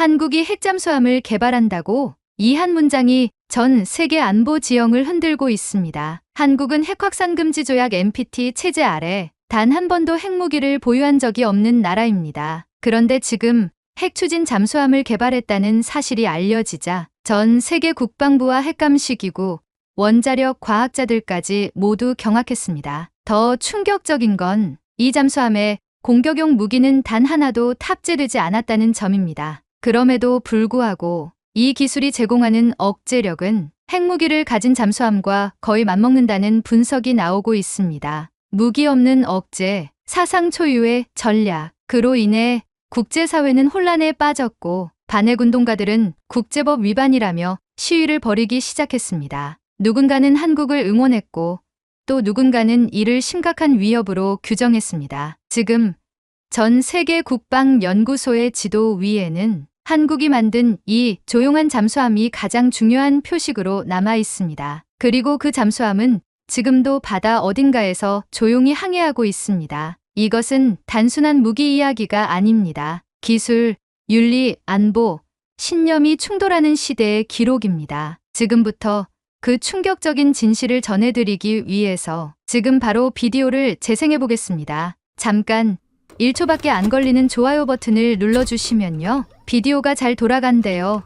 한국이 핵잠수함을 개발한다고? 이 한 문장이 전 세계 안보 지형을 흔들고 있습니다. 한국은 핵확산금지 조약 NPT 체제 아래 단 한 번도 핵무기를 보유한 적이 없는 나라입니다. 그런데 지금 핵추진 잠수함을 개발했다는 사실이 알려지자 전 세계 국방부와 핵감시기구, 원자력 과학자들까지 모두 경악했습니다. 더 충격적인 건 이 잠수함에 공격용 무기는 단 하나도 탑재되지 않았다는 점입니다. 그럼에도 불구하고 이 기술이 제공하는 억제력은 핵무기를 가진 잠수함과 거의 맞먹는다는 분석이 나오고 있습니다. 무기 없는 억제, 사상 초유의 전략. 그로 인해 국제사회는 혼란에 빠졌고 반핵운동가들은 국제법 위반이라며 시위를 벌이기 시작했습니다. 누군가는 한국을 응원했고 또 누군가는 이를 심각한 위협으로 규정했습니다. 지금 전 세계 국방연구소의 지도 위에는 한국이 만든 이 조용한 잠수함이 가장 중요한 표식으로 남아 있습니다. 그리고 그 잠수함은 지금도 바다 어딘가에서 조용히 항해하고 있습니다. 이것은 단순한 무기 이야기가 아닙니다. 기술, 윤리, 안보, 신념이 충돌하는 시대의 기록입니다. 지금부터 그 충격적인 진실을 전해드리기 위해서 지금 바로 비디오를 재생해 보겠습니다. 잠깐 1초밖에 안 걸리는 좋아요 버튼을 눌러주시면요. 비디오가 잘 돌아간대요.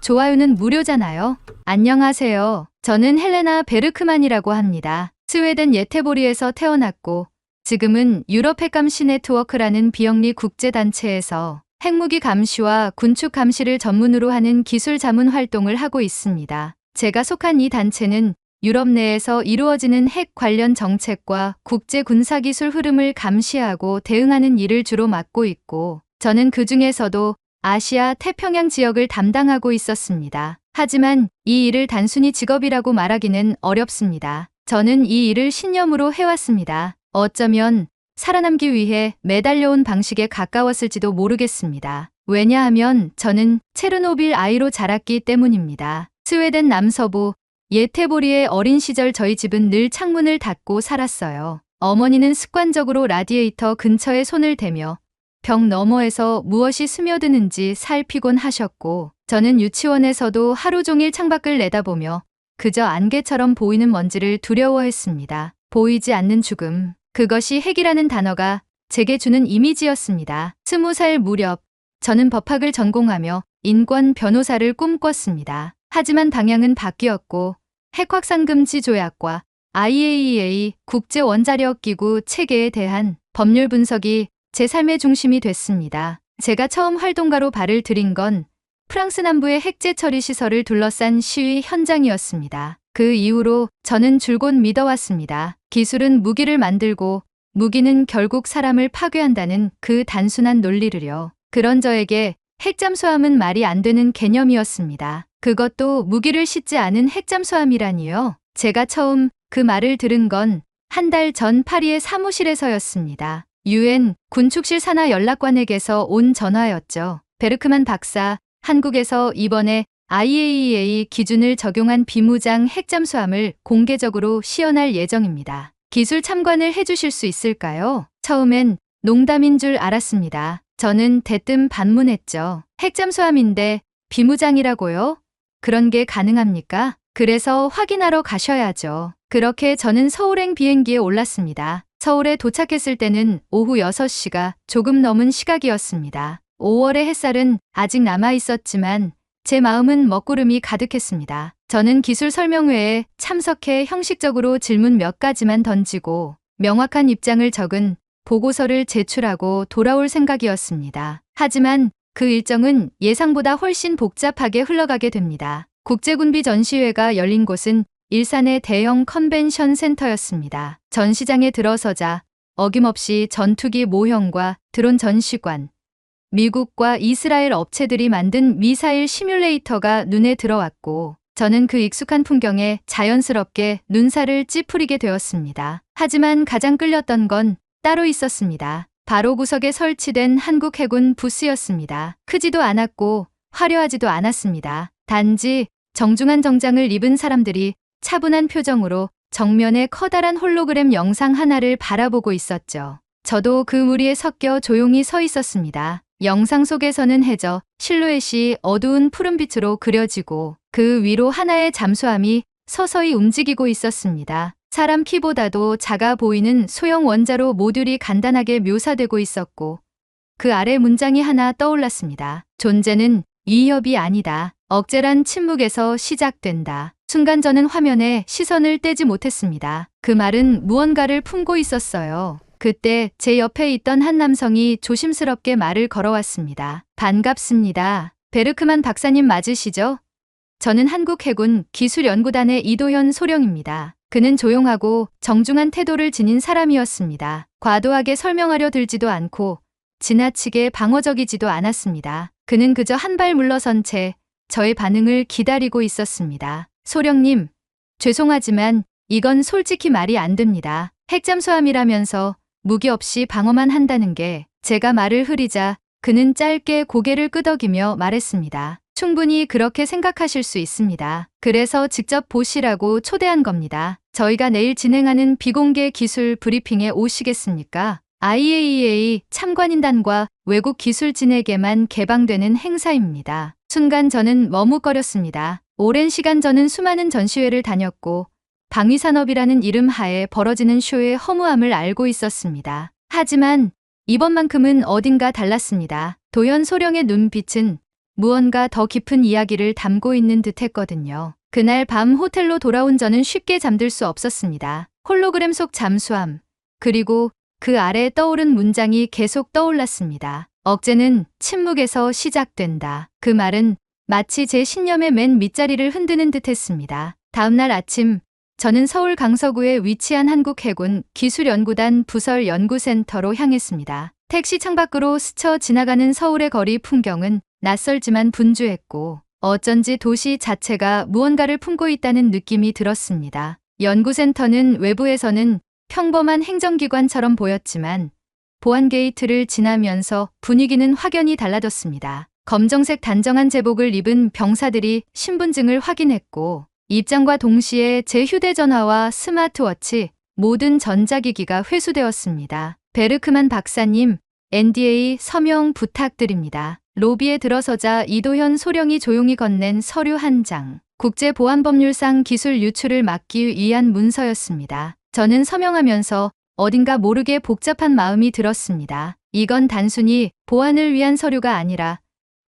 좋아요는 무료잖아요. 안녕하세요. 저는 헬레나 베르크만이라고 합니다. 스웨덴 예테보리에서 태어났고 지금은 유럽 핵감시 네트워크라는 비영리 국제단체에서 핵무기 감시와 군축 감시를 전문으로 하는 기술 자문 활동을 하고 있습니다. 제가 속한 이 단체는 유럽 내에서 이루어지는 핵 관련 정책과 국제 군사기술 흐름을 감시하고 대응하는 일을 주로 맡고 있고 저는 그 중에서도 아시아 태평양 지역을 담당하고 있었습니다. 하지만 이 일을 단순히 직업이라고 말하기는 어렵습니다. 저는 이 일을 신념으로 해왔습니다. 어쩌면 살아남기 위해 매달려온 방식에 가까웠을지도 모르겠습니다. 왜냐하면 저는 체르노빌 아이로 자랐기 때문입니다. 스웨덴 남서부 예테보리의 어린 시절 저희 집은 늘 창문을 닫고 살았어요. 어머니는 습관적으로 라디에이터 근처에 손을 대며 벽 너머에서 무엇이 스며드는지 살피곤 하셨고 저는 유치원에서도 하루 종일 창밖을 내다보며 그저 안개처럼 보이는 먼지를 두려워했습니다. 보이지 않는 죽음. 그것이 핵이라는 단어가 제게 주는 이미지였습니다. 20살 무렵 저는 법학을 전공하며 인권 변호사를 꿈꿨습니다. 하지만 방향은 바뀌었고 핵확산금지 조약과 IAEA 국제원자력기구 체계에 대한 법률 분석이 제 삶의 중심이 됐습니다. 제가 처음 활동가로 발을 들인 건 프랑스 남부의 핵재 처리 시설을 둘러싼 시위 현장이었습니다. 그 이후로 저는 줄곧 믿어왔습니다. 기술은 무기를 만들고 무기는 결국 사람을 파괴한다는 그 단순한 논리를요. 그런 저에게 핵잠수함은 말이 안 되는 개념이었습니다. 그것도 무기를 싣지 않은 핵잠수함이라니요. 제가 처음 그 말을 들은 건 한 달 전 파리의 사무실에서였습니다. UN 군축실 산하 연락관에게서 온 전화였죠. 베르크만 박사, 한국에서 이번에 IAEA 기준을 적용한 비무장 핵잠수함을 공개적으로 시연할 예정입니다. 기술 참관을 해주실 수 있을까요? 처음엔 농담인 줄 알았습니다. 저는 대뜸 반문했죠. 핵잠수함인데 비무장이라고요? 그런 게 가능합니까? 그래서 확인하러 가셔야죠. 그렇게 저는 서울행 비행기에 올랐습니다. 서울에 도착했을 때는 오후 6시가 조금 넘은 시각이었습니다. 5월의 햇살은 아직 남아 있었지만 제 마음은 먹구름이 가득했습니다. 저는 기술 설명회에 참석해 형식적으로 질문 몇 가지만 던지고 명확한 입장을 적은 보고서를 제출하고 돌아올 생각이었습니다. 하지만 그 일정은 예상보다 훨씬 복잡하게 흘러가게 됩니다. 국제군비 전시회가 열린 곳은 일산의 대형 컨벤션 센터였습니다. 전시장에 들어서자 어김없이 전투기 모형과 드론 전시관, 미국과 이스라엘 업체들이 만든 미사일 시뮬레이터가 눈에 들어왔고 저는 그 익숙한 풍경에 자연스럽게 눈살을 찌푸리게 되었습니다. 하지만 가장 끌렸던 건 따로 있었습니다. 바로 구석에 설치된 한국 해군 부스였습니다. 크지도 않았고 화려하지도 않았습니다. 단지 정중한 정장을 입은 사람들이 차분한 표정으로 정면에 커다란 홀로그램 영상 하나를 바라보고 있었죠. 저도 그 무리에 섞여 조용히 서 있었습니다. 영상 속에서는 해저 실루엣이 어두운 푸른빛으로 그려지고 그 위로 하나의 잠수함이 서서히 움직이고 있었습니다. 사람 키보다도 작아 보이는 소형 원자로 모듈이 간단하게 묘사되고 있었고 그 아래 문장이 하나 떠올랐습니다. 존재는 위협이 아니다. 억제란 침묵에서 시작된다. 순간 저는 화면에 시선을 떼지 못했습니다. 그 말은 무언가를 품고 있었어요. 그때 제 옆에 있던 한 남성이 조심스럽게 말을 걸어왔습니다. 반갑습니다. 베르크만 박사님 맞으시죠? 저는 한국해군 기술연구단의 이도현 소령입니다. 그는 조용하고 정중한 태도를 지닌 사람이었습니다. 과도하게 설명하려 들지도 않고 지나치게 방어적이지도 않았습니다. 그는 그저 한 발 물러선 채 저의 반응을 기다리고 있었습니다. 소령님, 죄송하지만 이건 솔직히 말이 안 됩니다. 핵잠수함이라면서 무기 없이 방어만 한다는 게. 제가 말을 흐리자 그는 짧게 고개를 끄덕이며 말했습니다. 충분히 그렇게 생각하실 수 있습니다. 그래서 직접 보시라고 초대한 겁니다. 저희가 내일 진행하는 비공개 기술 브리핑에 오시겠습니까? IAEA 참관인단과 외국 기술진에게만 개방되는 행사입니다. 순간 저는 머뭇거렸습니다. 오랜 시간 저는 수많은 전시회를 다녔고 방위산업이라는 이름 하에 벌어지는 쇼의 허무함을 알고 있었습니다. 하지만 이번만큼은 어딘가 달랐습니다. 도현 소령의 눈빛은 무언가 더 깊은 이야기를 담고 있는 듯 했거든요. 그날 밤 호텔로 돌아온 저는 쉽게 잠들 수 없었습니다. 홀로그램 속 잠수함, 그리고 그 아래 떠오른 문장이 계속 떠올랐습니다. 억제는 침묵에서 시작된다. 그 말은 마치 제 신념의 맨 밑자리를 흔드는 듯 했습니다. 다음날 아침, 저는 서울 강서구에 위치한 한국해군 기술연구단 부설연구센터로 향했습니다. 택시 창밖으로 스쳐 지나가는 서울의 거리 풍경은 낯설지만 분주했고 어쩐지 도시 자체가 무언가를 품고 있다는 느낌이 들었습니다. 연구센터는 외부에서는 평범한 행정기관처럼 보였지만 보안 게이트를 지나면서 분위기는 확연히 달라졌습니다. 검정색 단정한 제복을 입은 병사들이 신분증을 확인했고 입장과 동시에 제 휴대전화와 스마트워치, 모든 전자기기가 회수되었습니다. 베르크만 박사님, NDA 서명 부탁드립니다. 로비에 들어서자 이도현 소령이 조용히 건넨 서류 한 장. 국제보안법률상 기술 유출을 막기 위한 문서였습니다. 저는 서명하면서 어딘가 모르게 복잡한 마음이 들었습니다. 이건 단순히 보안을 위한 서류가 아니라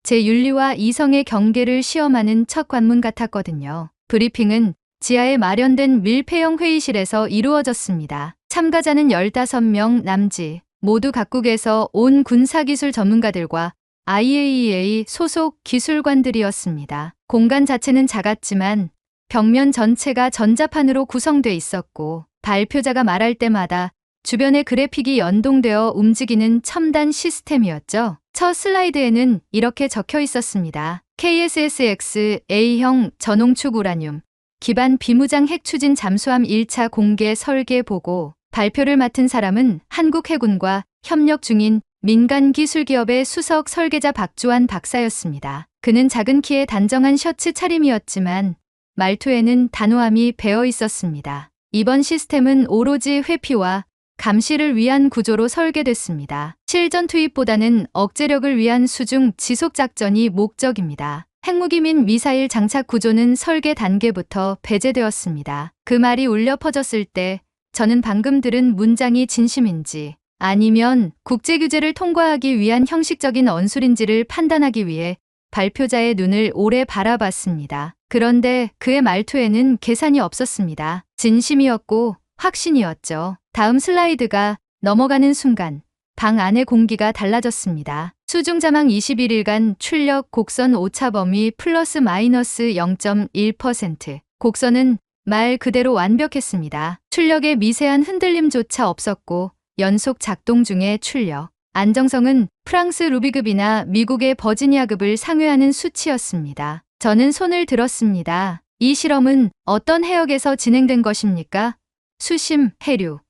제 윤리와 이성의 경계를 시험하는 첫 관문 같았거든요. 브리핑은 지하에 마련된 밀폐형 회의실에서 이루어졌습니다. 참가자는 15명 남짓, 모두 각국에서 온 군사기술 전문가들과 IAEA 소속 기술관들이었습니다. 공간 자체는 작았지만 벽면 전체가 전자판으로 구성돼 있었고 발표자가 말할 때마다 주변의 그래픽이 연동되어 움직이는 첨단 시스템이었죠. 첫 슬라이드에는 이렇게 적혀 있었습니다. KSSX A형 전홍축 우라늄 기반 비무장 핵추진 잠수함 1차 공개 설계 보고. 발표를 맡은 사람은 한국해군과 협력 중인 민간 기술기업의 수석 설계자 박주환 박사였습니다. 그는 작은 키에 단정한 셔츠 차림이었지만 말투에는 단호함이 배어 있었습니다. 이번 시스템은 오로지 회피와 감시를 위한 구조로 설계됐습니다. 실전 투입보다는 억제력을 위한 수중 지속 작전이 목적입니다. 핵무기 및 미사일 장착 구조는 설계 단계부터 배제되었습니다. 그 말이 울려 퍼졌을 때 저는 방금 들은 문장이 진심인지 아니면 국제규제를 통과하기 위한 형식적인 언술인지를 판단하기 위해 발표자의 눈을 오래 바라봤습니다. 그런데 그의 말투에는 계산이 없었습니다. 진심이었고 확신이었죠. 다음 슬라이드가 넘어가는 순간 방 안의 공기가 달라졌습니다. 수중 자망 21일간 출력 곡선 오차 범위 플러스 마이너스 0.1%. 곡선은 말 그대로 완벽했습니다. 출력에 미세한 흔들림조차 없었고 연속 작동 중의 출력. 안정성은 프랑스 루비급이나 미국의 버지니아급을 상회하는 수치였습니다. 저는 손을 들었습니다. 이 실험은 어떤 해역에서 진행된 것입니까? 수심, 해류,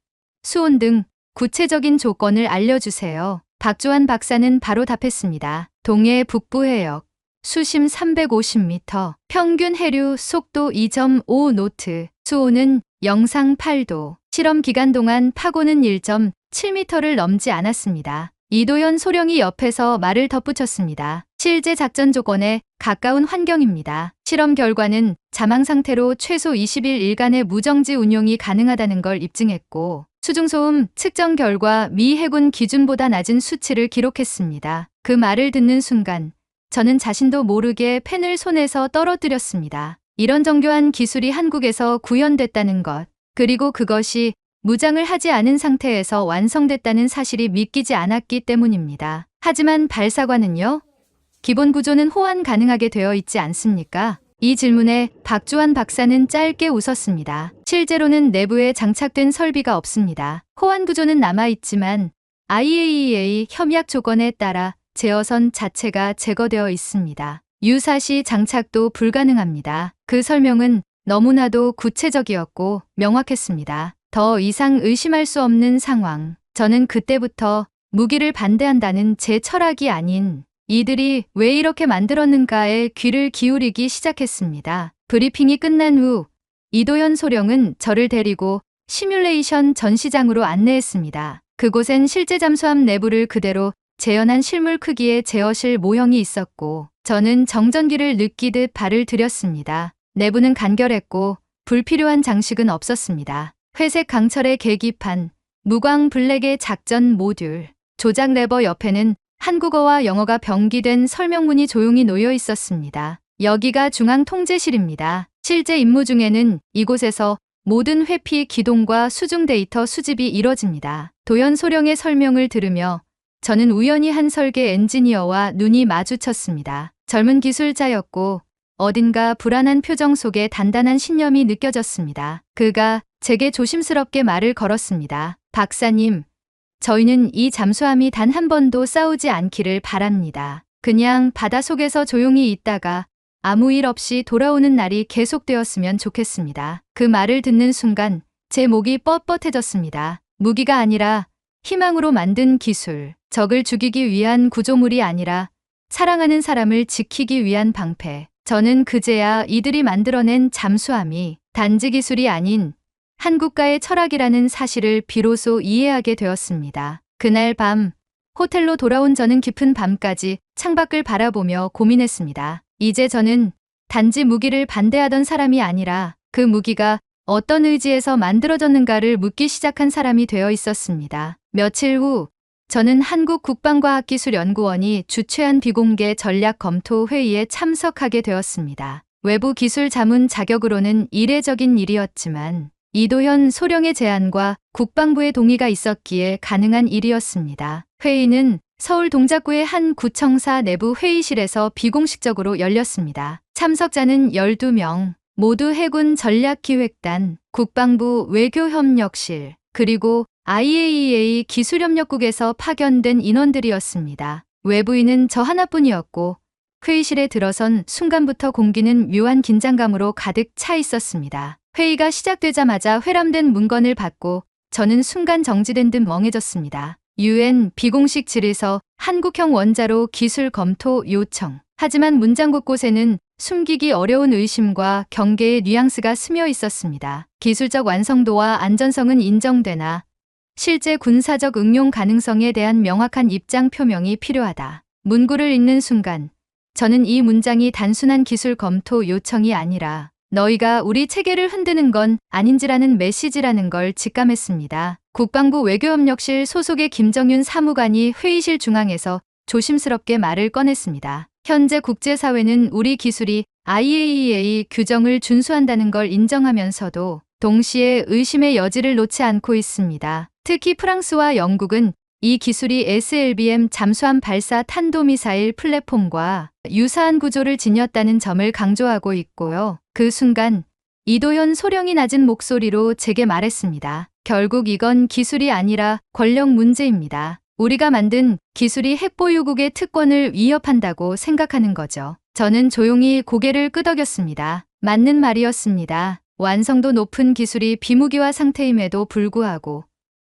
수온 등 구체적인 조건을 알려주세요. 박주환 박사는 바로 답했습니다. 동해 북부 해역, 수심 350m, 평균 해류 속도 2.5노트, 수온은 영상 8도, 실험 기간 동안 파고는 1.7m를 넘지 않았습니다. 이도현 소령이 옆에서 말을 덧붙였습니다. 실제 작전 조건에 가까운 환경입니다. 실험 결과는 자망 상태로 최소 20일간의 무정지 운용이 가능하다는 걸 입증했고 수중소음 측정 결과 미 해군 기준보다 낮은 수치를 기록했습니다. 그 말을 듣는 순간 저는 자신도 모르게 펜을 손에서 떨어뜨렸습니다. 이런 정교한 기술이 한국에서 구현됐다는 것, 그리고 그것이 무장을 하지 않은 상태에서 완성됐다는 사실이 믿기지 않았기 때문입니다. 하지만 발사관은요? 기본 구조는 호환 가능하게 되어 있지 않습니까? 이 질문에 박주환 박사는 짧게 웃었습니다. 실제로는 내부에 장착된 설비가 없습니다. 호환 구조는 남아있지만 IAEA 협약 조건에 따라 제어선 자체가 제거되어 있습니다. 유사시 장착도 불가능합니다. 그 설명은 너무나도 구체적이었고 명확했습니다. 더 이상 의심할 수 없는 상황. 저는 그때부터 무기를 반대한다는 제 철학이 아닌 이들이 왜 이렇게 만들었는가에 귀를 기울이기 시작했습니다. 브리핑이 끝난 후 이도현 소령은 저를 데리고 시뮬레이션 전시장으로 안내했습니다. 그곳엔 실제 잠수함 내부를 그대로 재현한 실물 크기의 제어실 모형이 있었고 저는 정전기를 느끼듯 발을 들였습니다. 내부는 간결했고 불필요한 장식은 없었습니다. 회색 강철의 계기판, 무광 블랙의 작전 모듈, 조작 레버 옆에는 한국어와 영어가 병기된 설명문이 조용히 놓여 있었습니다. 여기가 중앙 통제실입니다. 실제 임무 중에는 이곳에서 모든 회피 기동과 수중 데이터 수집이 이뤄집니다. 도현 소령의 설명을 들으며 저는 우연히 한 설계 엔지니어와 눈이 마주쳤습니다. 젊은 기술자였고 어딘가 불안한 표정 속에 단단한 신념이 느껴졌습니다. 그가 제게 조심스럽게 말을 걸었습니다. 박사님, 저희는 이 잠수함이 단 한 번도 싸우지 않기를 바랍니다. 그냥 바다 속에서 조용히 있다가 아무 일 없이 돌아오는 날이 계속되었으면 좋겠습니다. 그 말을 듣는 순간 제 목이 뻣뻣해졌습니다. 무기가 아니라 희망으로 만든 기술, 적을 죽이기 위한 구조물이 아니라 사랑하는 사람을 지키기 위한 방패. 저는 그제야 이들이 만들어낸 잠수함이 단지 기술이 아닌 한국가의 철학이라는 사실을 비로소 이해하게 되었습니다. 그날 밤 호텔로 돌아온 저는 깊은 밤까지 창밖을 바라보며 고민했습니다. 이제 저는 단지 무기를 반대하던 사람이 아니라 그 무기가 어떤 의지에서 만들어졌는가를 묻기 시작한 사람이 되어 있었습니다. 며칠 후 저는 한국국방과학기술연구원이 주최한 비공개 전략 검토 회의에 참석하게 되었습니다. 외부 기술 자문 자격으로는 이례적인 일이었지만 이도현 소령의 제안과 국방부의 동의가 있었기에 가능한 일이었습니다. 회의는 서울 동작구의 한 구청사 내부 회의실에서 비공식적으로 열렸습니다. 참석자는 12명, 모두 해군 전략기획단, 국방부 외교협력실, 그리고 IAEA 기술협력국에서 파견된 인원들이었습니다. 외부인은 저 하나뿐이었고 회의실에 들어선 순간부터 공기는 묘한 긴장감으로 가득 차 있었습니다. 회의가 시작되자마자 회람된 문건을 받고 저는 순간 정지된 듯 멍해졌습니다. UN 비공식 질에서 한국형 원자로 기술 검토 요청. 하지만 문장 곳곳에는 숨기기 어려운 의심과 경계의 뉘앙스가 스며 있었습니다. 기술적 완성도와 안전성은 인정되나 실제 군사적 응용 가능성에 대한 명확한 입장 표명이 필요하다. 문구를 읽는 순간 저는 이 문장이 단순한 기술 검토 요청이 아니라 너희가 우리 체계를 흔드는 건 아닌지라는 메시지라는 걸 직감했습니다. 국방부 외교협력실 소속의 김정윤 사무관이 회의실 중앙에서 조심스럽게 말을 꺼냈습니다. 현재 국제사회는 우리 기술이 IAEA 규정을 준수한다는 걸 인정하면서도 동시에 의심의 여지를 놓지 않고 있습니다. 특히 프랑스와 영국은 이 기술이 SLBM 잠수함 발사 탄도미사일 플랫폼과 유사한 구조를 지녔다는 점을 강조하고 있고요. 그 순간 이도현 소령이 낮은 목소리로 제게 말했습니다. 결국 이건 기술이 아니라 권력 문제입니다. 우리가 만든 기술이 핵보유국의 특권을 위협한다고 생각하는 거죠. 저는 조용히 고개를 끄덕였습니다. 맞는 말이었습니다. 완성도 높은 기술이 비무기화 상태임에도 불구하고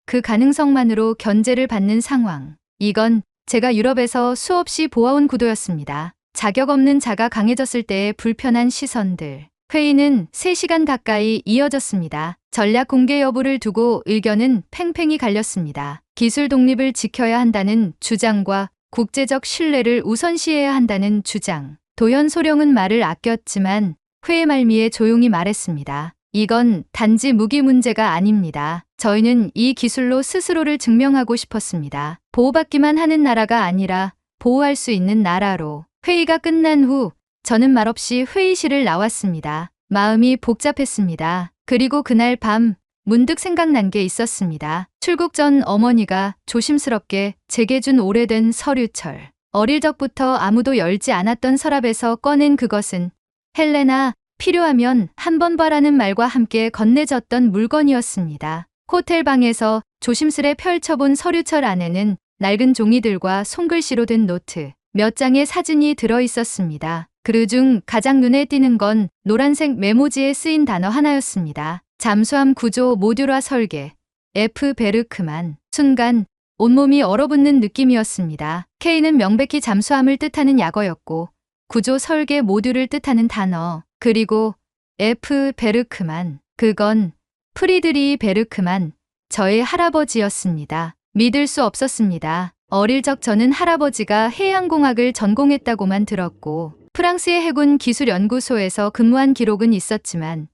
그 가능성만으로 견제를 받는 상황. 이건 제가 유럽에서 수없이 보아온 구도였습니다. 자격 없는 자가 강해졌을 때의 불편한 시선들. 회의는 3시간 가까이 이어졌습니다. 전략 공개 여부를 두고 의견은 팽팽히 갈렸습니다. 기술 독립을 지켜야 한다는 주장과 국제적 신뢰를 우선시해야 한다는 주장. 도현 소령은 말을 아꼈지만 회의 말미에 조용히 말했습니다. 이건 단지 무기 문제가 아닙니다. 저희는 이 기술로 스스로를 증명하고 싶었습니다. 보호받기만 하는 나라가 아니라 보호할 수 있는 나라로. 회의가 끝난 후 저는 말없이 회의실을 나왔습니다. 마음이 복잡했습니다. 그리고 그날 밤 문득 생각난 게 있었습니다. 출국 전 어머니가 조심스럽게 제게 준 오래된 서류철. 어릴 적부터 아무도 열지 않았던 서랍에서 꺼낸 그것은 헬레나, 필요하면 한번 봐라는 말과 함께 건네졌던 물건이었습니다. 호텔 방에서 조심스레 펼쳐본 서류철 안에는 낡은 종이들과 손글씨로 된 노트, 몇 장의 사진이 들어 있었습니다. 그중 가장 눈에 띄는 건 노란색 메모지에 쓰인 단어 하나였습니다. 잠수함 구조 모듈화 설계, F. 베르크만. 순간 온몸이 얼어붙는 느낌이었습니다. K는 명백히 잠수함을 뜻하는 약어였고 구조 설계 모듈을 뜻하는 단어, 그리고 F. 베르크만. 그건 프리드리 베르크만, 저의 할아버지였습니다. 믿을 수 없었습니다. 어릴 적 저는 할아버지가 해양공학을 전공했다고만 들었고 프랑스의 해군 기술연구소에서 근무한 기록은 있었지만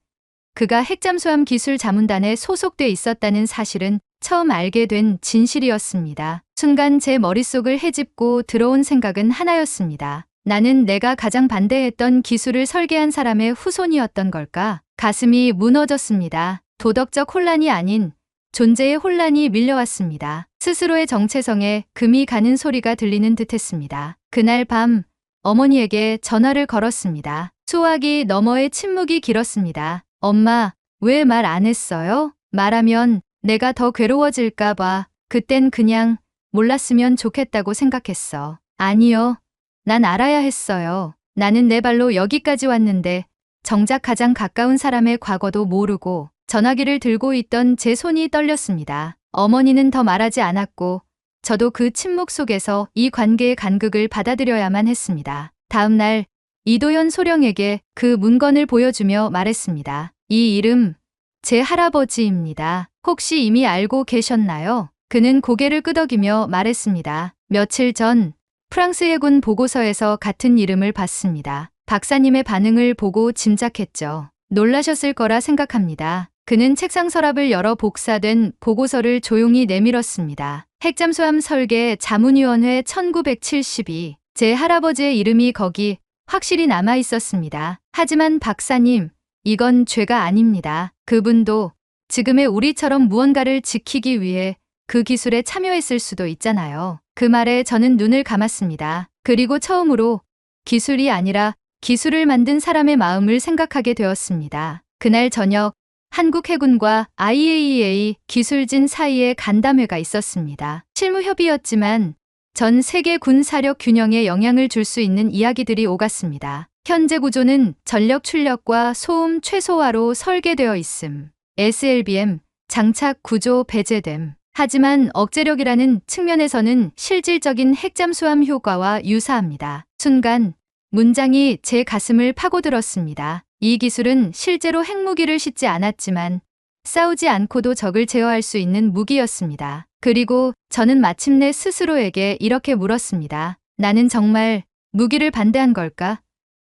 그가 핵잠수함 기술 자문단에 소속돼 있었다는 사실은 처음 알게 된 진실이었습니다. 순간 제 머릿속을 헤집고 들어온 생각은 하나였습니다. 나는 내가 가장 반대했던 기술을 설계한 사람의 후손이었던 걸까? 가슴이 무너졌습니다. 도덕적 혼란이 아닌 존재의 혼란이 밀려왔습니다. 스스로의 정체성에 금이 가는 소리가 들리는 듯했습니다. 그날 밤 어머니에게 전화를 걸었습니다. 수화기 너머의 침묵이 길었습니다. 엄마, 왜 말 안 했어요? 말하면 내가 더 괴로워질까 봐. 그땐 그냥 몰랐으면 좋겠다고 생각했어. 아니요. 난 알아야 했어요. 나는 내 발로 여기까지 왔는데 정작 가장 가까운 사람의 과거도 모르고. 전화기를 들고 있던 제 손이 떨렸습니다. 어머니는 더 말하지 않았고 저도 그 침묵 속에서 이 관계의 간극을 받아들여야만 했습니다. 다음 날 이도현 소령에게 그 문건을 보여주며 말했습니다. 이 이름 제 할아버지입니다. 혹시 이미 알고 계셨나요? 그는 고개를 끄덕이며 말했습니다. 며칠 전 프랑스 해군 보고서에서 같은 이름을 봤습니다. 박사님의 반응을 보고 짐작했죠. 놀라셨을 거라 생각합니다. 그는 책상 서랍을 열어 복사된 보고서를 조용히 내밀었습니다. 핵잠수함 설계 자문위원회 1972. 제 할아버지의 이름이 거기 확실히 남아 있었습니다. 하지만 박사님, 이건 죄가 아닙니다. 그분도 지금의 우리처럼 무언가를 지키기 위해 그 기술에 참여했을 수도 있잖아요. 그 말에 저는 눈을 감았습니다. 그리고 처음으로 기술이 아니라 기술을 만든 사람의 마음을 생각하게 되었습니다. 그날 저녁 한국 해군과 IAEA 기술진 사이에 간담회가 있었습니다. 실무 협의였지만 전 세계 군사력 균형에 영향을 줄 수 있는 이야기들이 오갔습니다. 현재 구조는 전력 출력과 소음 최소화로 설계되어 있음. SLBM, 장착 구조 배제됨. 하지만 억제력이라는 측면에서는 실질적인 핵잠수함 효과와 유사합니다. 순간 문장이 제 가슴을 파고들었습니다. 이 기술은 실제로 핵무기를 싣지 않았지만 싸우지 않고도 적을 제어할 수 있는 무기였습니다. 그리고 저는 마침내 스스로에게 이렇게 물었습니다. 나는 정말 무기를 반대한 걸까?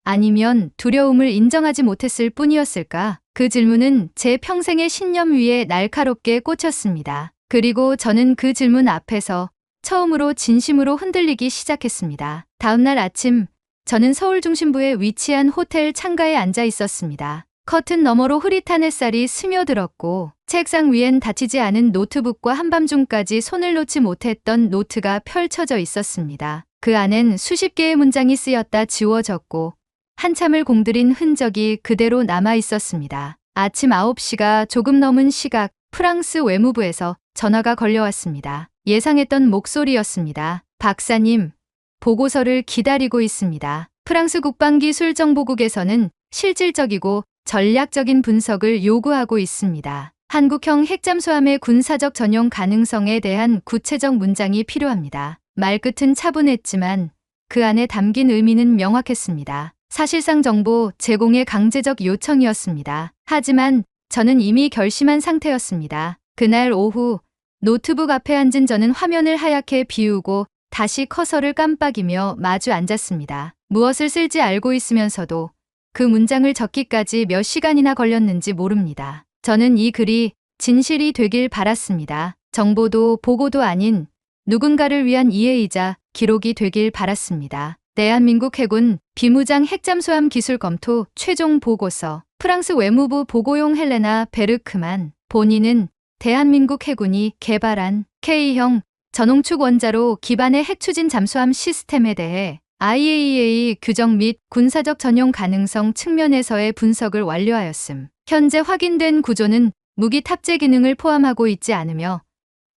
아니면 두려움을 인정하지 못했을 뿐이었을까? 그 질문은 제 평생의 신념 위에 날카롭게 꽂혔습니다. 그리고 저는 그 질문 앞에서 처음으로 진심으로 흔들리기 시작했습니다. 다음 날 아침 저는 서울 중심부에 위치한 호텔 창가에 앉아 있었습니다. 커튼 너머로 흐릿한 햇살이 스며들었고 책상 위엔 닫히지 않은 노트북과 한밤중까지 손을 놓지 못했던 노트가 펼쳐져 있었습니다. 그 안엔 수십 개의 문장이 쓰였다 지워졌고 한참을 공들인 흔적이 그대로 남아 있었습니다. 아침 9시가 조금 넘은 시각 프랑스 외무부에서 전화가 걸려왔습니다. 예상했던 목소리였습니다. 박사님, 보고서를 기다리고 있습니다. 프랑스 국방기술정보국에서는 실질적이고 전략적인 분석을 요구하고 있습니다. 한국형 핵잠수함의 군사적 전용 가능성에 대한 구체적 문장이 필요합니다. 말끝은 차분했지만 그 안에 담긴 의미는 명확했습니다. 사실상 정보 제공의 강제적 요청이었습니다. 하지만 저는 이미 결심한 상태였습니다. 그날 오후 노트북 앞에 앉은 저는 화면을 하얗게 비우고 다시 커서를 깜빡이며 마주 앉았습니다. 무엇을 쓸지 알고 있으면서도 그 문장을 적기까지 몇 시간이나 걸렸는지 모릅니다. 저는 이 글이 진실이 되길 바랐습니다. 정보도 보고도 아닌 누군가를 위한 이해이자 기록이 되길 바랐습니다. 대한민국 해군 비무장 핵잠수함 기술 검토 최종 보고서. 프랑스 외무부 보고용 헬레나 베르크만. 본인은 대한민국 해군이 개발한 K형 전홍축 원자로 기반의 핵추진 잠수함 시스템에 대해 IAEA 규정 및 군사적 전용 가능성 측면에서의 분석을 완료하였음. 현재 확인된 구조는 무기 탑재 기능을 포함하고 있지 않으며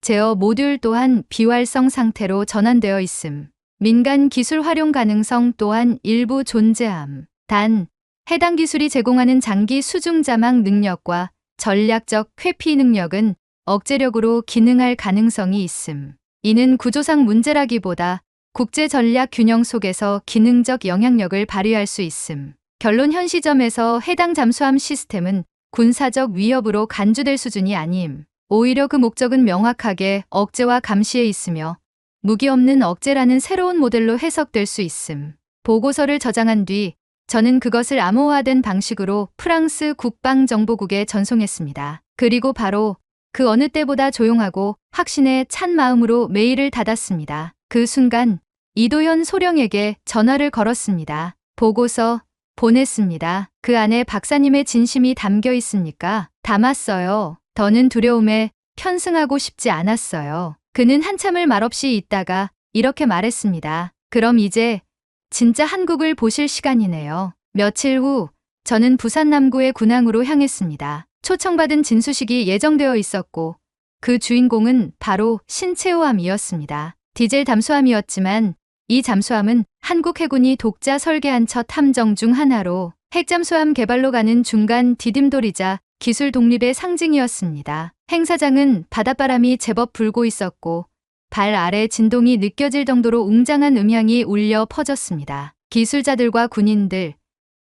제어 모듈 또한 비활성 상태로 전환되어 있음. 민간 기술 활용 가능성 또한 일부 존재함. 단, 해당 기술이 제공하는 장기 수중 자막 능력과 전략적 회피 능력은 억제력으로 기능할 가능성이 있음. 이는 구조상 문제라기보다 국제 전략 균형 속에서 기능적 영향력을 발휘할 수 있음. 결론 현 시점에서 해당 잠수함 시스템은 군사적 위협으로 간주될 수준이 아님. 오히려 그 목적은 명확하게 억제와 감시에 있으며 무기 없는 억제라는 새로운 모델로 해석될 수 있음. 보고서를 저장한 뒤 저는 그것을 암호화된 방식으로 프랑스 국방정보국에 전송했습니다. 그리고 바로 그 어느 때보다 조용하고 확신에 찬 마음으로 메일을 닫았습니다. 그 순간 이도현 소령에게 전화를 걸었습니다. 보고서 보냈습니다. 그 안에 박사님의 진심이 담겨 있습니까? 담았어요. 더는 두려움에 편승하고 싶지 않았어요. 그는 한참을 말없이 있다가 이렇게 말했습니다. 그럼 이제 진짜 한국을 보실 시간이네요. 며칠 후 저는 부산 남구의 군항으로 향했습니다. 초청받은 진수식이 예정되어 있었고 그 주인공은 바로 신채호함이었습니다. 디젤 잠수함이었지만 이 잠수함은 한국 해군이 독자 설계한 첫 함정 중 하나로 핵잠수함 개발로 가는 중간 디딤돌이자 기술 독립의 상징이었습니다. 행사장은 바닷바람이 제법 불고 있었고 발 아래 진동이 느껴질 정도로 웅장한 음향이 울려 퍼졌습니다. 기술자들과 군인들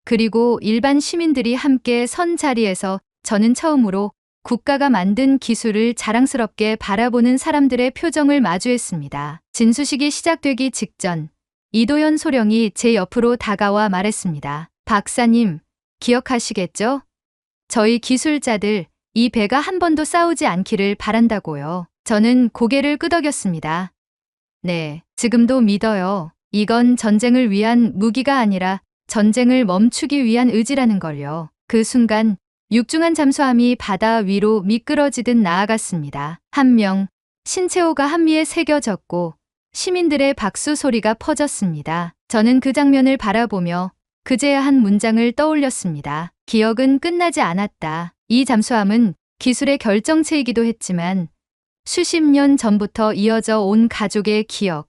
그리고 일반 시민들이 함께 선 자리에서 저는 처음으로 국가가 만든 기술을 자랑스럽게 바라보는 사람들의 표정을 마주했습니다. 진수식이 시작되기 직전 이도현 소령이 제 옆으로 다가와 말했습니다. 박사님, 기억하시겠죠? 저희 기술자들 이 배가 한 번도 싸우지 않기를 바란다고요. 저는 고개를 끄덕였습니다. 네, 지금도 믿어요. 이건 전쟁을 위한 무기가 아니라 전쟁을 멈추기 위한 의지라는 걸요. 그 순간 육중한 잠수함이 바다 위로 미끄러지듯 나아갔습니다. 한 명, 신채호가 한미에 새겨졌고 시민들의 박수 소리가 퍼졌습니다. 저는 그 장면을 바라보며 그제야 한 문장을 떠올렸습니다. 기억은 끝나지 않았다. 이 잠수함은 기술의 결정체이기도 했지만 수십 년 전부터 이어져 온 가족의 기억,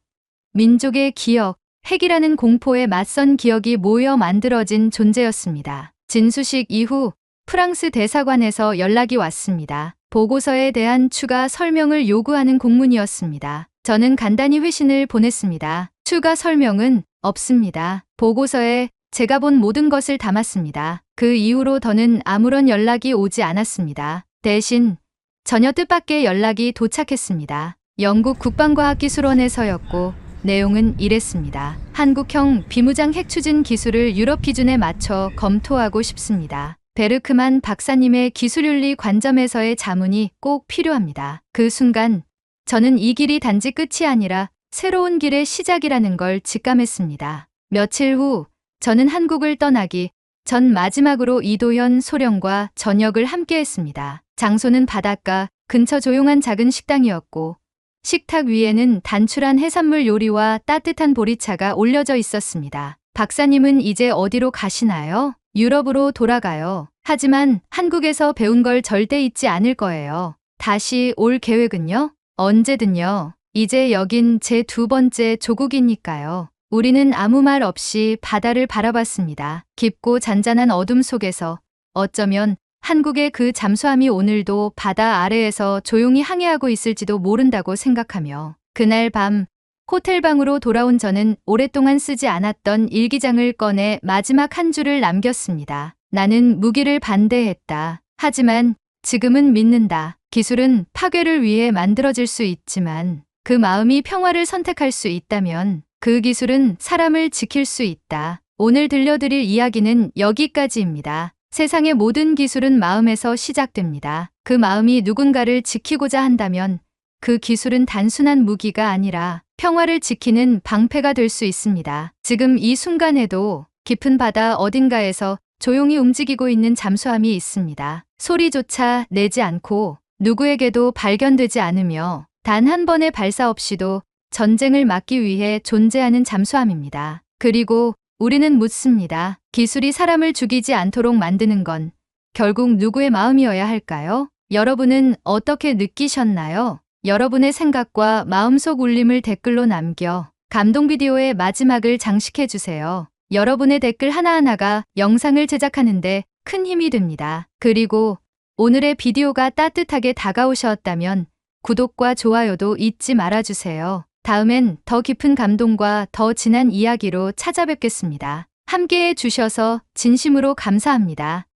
민족의 기억, 핵이라는 공포에 맞선 기억이 모여 만들어진 존재였습니다. 진수식 이후 프랑스 대사관에서 연락이 왔습니다. 보고서에 대한 추가 설명을 요구하는 공문이었습니다. 저는 간단히 회신을 보냈습니다. 추가 설명은 없습니다. 보고서에 제가 본 모든 것을 담았습니다. 그 이후로 더는 아무런 연락이 오지 않았습니다. 대신 전혀 뜻밖의 연락이 도착했습니다. 영국 국방과학기술원에서였고 내용은 이랬습니다. 한국형 비무장 핵추진 기술을 유럽 기준에 맞춰 검토하고 싶습니다. 베르크만 박사님의 기술윤리 관점에서의 자문이 꼭 필요합니다. 그 순간 저는 이 길이 단지 끝이 아니라 새로운 길의 시작이라는 걸 직감했습니다. 며칠 후 저는 한국을 떠나기 전 마지막으로 이도현 소령과 저녁을 함께했습니다. 장소는 바닷가 근처 조용한 작은 식당이었고 식탁 위에는 단출한 해산물 요리와 따뜻한 보리차가 올려져 있었습니다. 박사님은 이제 어디로 가시나요? 유럽으로 돌아가요. 하지만 한국에서 배운 걸 절대 잊지 않을 거예요. 다시 올 계획은요? 언제든요. 이제 여긴 제 두 번째 조국이니까요. 우리는 아무 말 없이 바다를 바라봤습니다. 깊고 잔잔한 어둠 속에서 어쩌면 한국의 그 잠수함이 오늘도 바다 아래에서 조용히 항해하고 있을지도 모른다고 생각하며 그날 밤 호텔방으로 돌아온 저는 오랫동안 쓰지 않았던 일기장을 꺼내 마지막 한 줄을 남겼습니다. 나는 무기를 반대했다. 하지만 지금은 믿는다. 기술은 파괴를 위해 만들어질 수 있지만 그 마음이 평화를 선택할 수 있다면 그 기술은 사람을 지킬 수 있다. 오늘 들려드릴 이야기는 여기까지입니다. 세상의 모든 기술은 마음에서 시작됩니다. 그 마음이 누군가를 지키고자 한다면 그 기술은 단순한 무기가 아니라 평화를 지키는 방패가 될 수 있습니다. 지금 이 순간에도 깊은 바다 어딘가에서 조용히 움직이고 있는 잠수함이 있습니다. 소리조차 내지 않고 누구에게도 발견되지 않으며 단 한 번의 발사 없이도 전쟁을 막기 위해 존재하는 잠수함입니다. 그리고 우리는 묻습니다. 기술이 사람을 죽이지 않도록 만드는 건 결국 누구의 마음이어야 할까요? 여러분은 어떻게 느끼셨나요? 여러분의 생각과 마음속 울림을 댓글로 남겨 감동 비디오의 마지막을 장식해주세요. 여러분의 댓글 하나하나가 영상을 제작하는데 큰 힘이 됩니다. 그리고 오늘의 비디오가 따뜻하게 다가오셨다면 구독과 좋아요도 잊지 말아주세요. 다음엔 더 깊은 감동과 더 진한 이야기로 찾아뵙겠습니다. 함께해 주셔서 진심으로 감사합니다.